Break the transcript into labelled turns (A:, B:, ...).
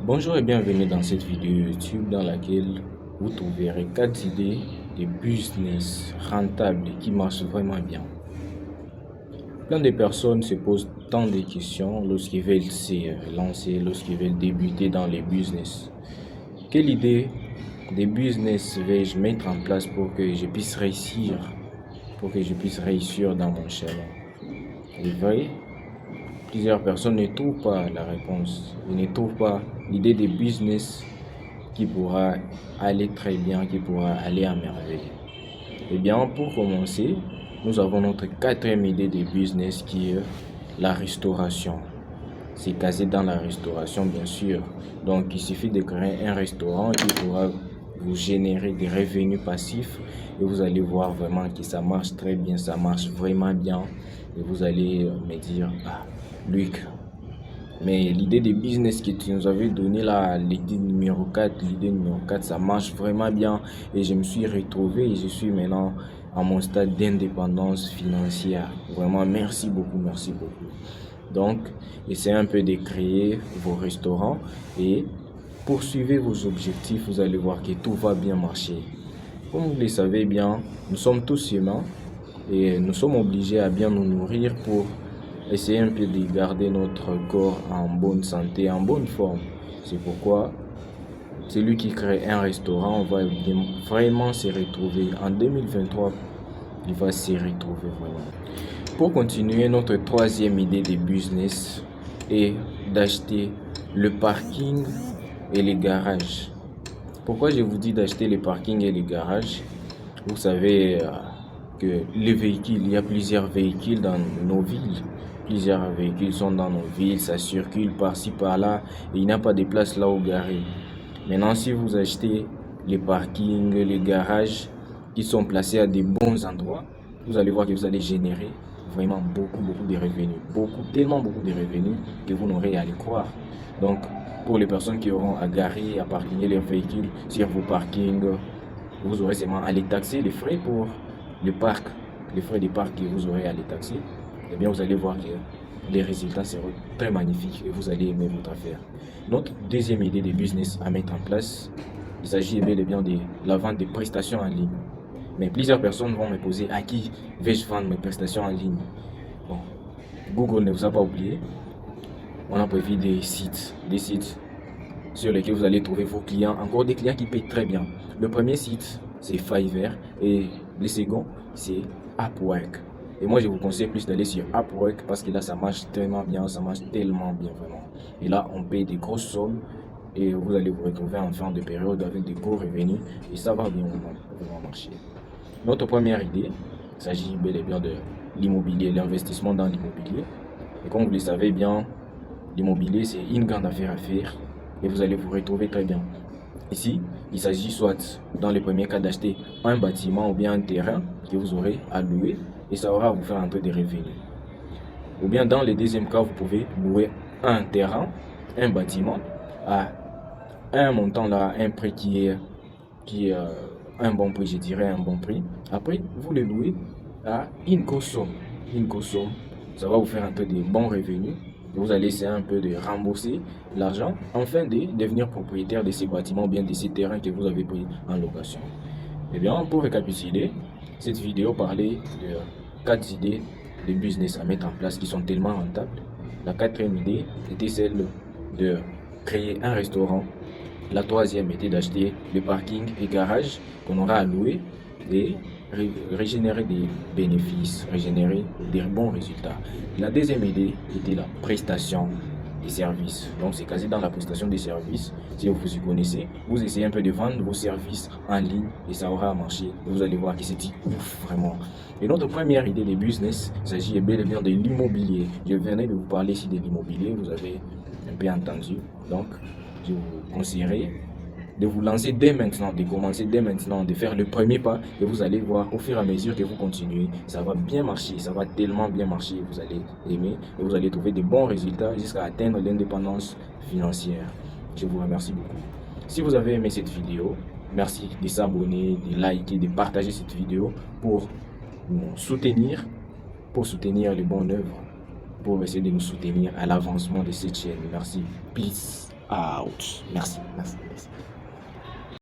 A: Bonjour et bienvenue dans cette vidéo YouTube dans laquelle vous trouverez 4 idées de business rentables qui marchent vraiment bien. Plein de personnes se posent tant de questions lorsqu'ils veulent se lancer, lorsqu'ils veulent débuter dans les business. Quelle idée de business vais-je mettre en place pour que je puisse réussir, dans mon chemin? C'est vrai, plusieurs personnes ne trouvent pas la réponse, ils ne trouvent pas l'idée de business qui pourra aller très bien, qui pourra aller à merveille. Eh bien, pour commencer, nous avons notre quatrième idée de business qui est la restauration. C'est casé dans la restauration, bien sûr. Donc, il suffit de créer un restaurant qui pourra vous générer des revenus passifs et vous allez voir vraiment que ça marche très bien, ça marche vraiment bien. Et vous allez me dire, ah, Luc, mais l'idée de business que tu nous avais donné là, l'idée numéro 4, ça marche vraiment bien. Et je me suis retrouvé et je suis maintenant à mon stade d'indépendance financière. Vraiment, merci beaucoup, merci beaucoup. Donc, essayez un peu de créer vos restaurants et poursuivez vos objectifs. Vous allez voir que tout va bien marcher. Comme vous le savez bien, nous sommes tous humains et nous sommes obligés à bien nous nourrir pour essayer un peu de garder notre corps en bonne santé, en bonne forme. C'est pourquoi celui qui crée un restaurant va vraiment se retrouver. En 2023, il va se retrouver vraiment. Pour continuer, notre troisième idée de business est d'acheter le parking et les garages. Pourquoi je vous dis d'acheter les parkings et les garages? Vous savez que les véhicules, il y a plusieurs véhicules dans nos villes. Plusieurs véhicules sont dans nos villes, ça circule par-ci par-là et il n'y a pas de place là où garer. Maintenant, si vous achetez les parkings, les garages qui sont placés à des bons endroits, vous allez voir que vous allez générer vraiment beaucoup de revenus. Tellement beaucoup de revenus que vous n'aurez à les croire. Donc, pour les personnes qui auront à garer, à parquer leurs véhicules sur vos parkings, vous aurez seulement à les taxer, les frais pour le parc, les frais de parc que vous aurez à les taxer. Eh bien, vous allez voir que les résultats seront très magnifiques et vous allez aimer votre affaire. Notre deuxième idée de business à mettre en place, il s'agit bel et bien de la vente des prestations en ligne. Mais plusieurs personnes vont me poser à qui vais-je vendre mes prestations en ligne? Bon, Google ne vous a pas oublié. On a prévu des sites sur lesquels vous allez trouver vos clients, encore des clients qui payent très bien. Le premier site, c'est Fiverr et le second, c'est Upwork. Et moi, je vous conseille plus d'aller sur Upwork parce que là, ça marche tellement bien, ça marche tellement bien vraiment. Et là, on paye des grosses sommes et vous allez vous retrouver en fin de période avec des gros revenus et ça va bien vraiment marcher. Notre première idée, il s'agit bel et bien de l'immobilier, l'investissement dans l'immobilier. Et comme vous le savez bien, l'immobilier, c'est une grande affaire à faire et vous allez vous retrouver très bien. Ici, il s'agit soit, dans le premier cas, d'acheter un bâtiment ou bien un terrain que vous aurez à louer et ça aura à vous faire entrer des revenus. Ou bien dans le deuxième cas, vous pouvez louer un terrain, un bâtiment à un montant là, un prix qui est un bon prix, je dirais un bon prix. Après, vous le louez à une grosse somme. Une grosse somme, ça va vous faire entrer des bons revenus. Vous allez essayer un peu de rembourser l'argent afin de devenir propriétaire de ces bâtiments ou bien de ces terrains que vous avez pris en location. Eh bien, pour récapituler, cette vidéo parlait de 4 idées de business à mettre en place qui sont tellement rentables. La quatrième idée était celle de créer un restaurant. La troisième était d'acheter le parking et garage qu'on aura à louer et régénérer des bénéfices, régénérer des bons résultats. La deuxième idée était la prestation des services. Donc c'est quasi dans la prestation des services. Si vous y connaissez, vous essayez un peu de vendre vos services en ligne et ça aura marché. Et vous allez voir que c'est ouf vraiment. Et notre première idée de business, il s'agit bel et bien de l'immobilier. Je venais de vous parler ici de l'immobilier, vous avez un peu entendu. Donc je vous conseillerais de vous lancer dès maintenant, de commencer dès maintenant, de faire le premier pas et vous allez voir au fur et à mesure que vous continuez, ça va bien marcher, ça va tellement bien marcher, vous allez aimer et vous allez trouver de bons résultats jusqu'à atteindre l'indépendance financière. Je vous remercie beaucoup. Si vous avez aimé cette vidéo, merci de s'abonner, de liker, de partager cette vidéo pour nous soutenir, pour soutenir les bonnes œuvres. pour essayer de nous soutenir à l'avancement de cette chaîne. Merci. Peace out. Merci.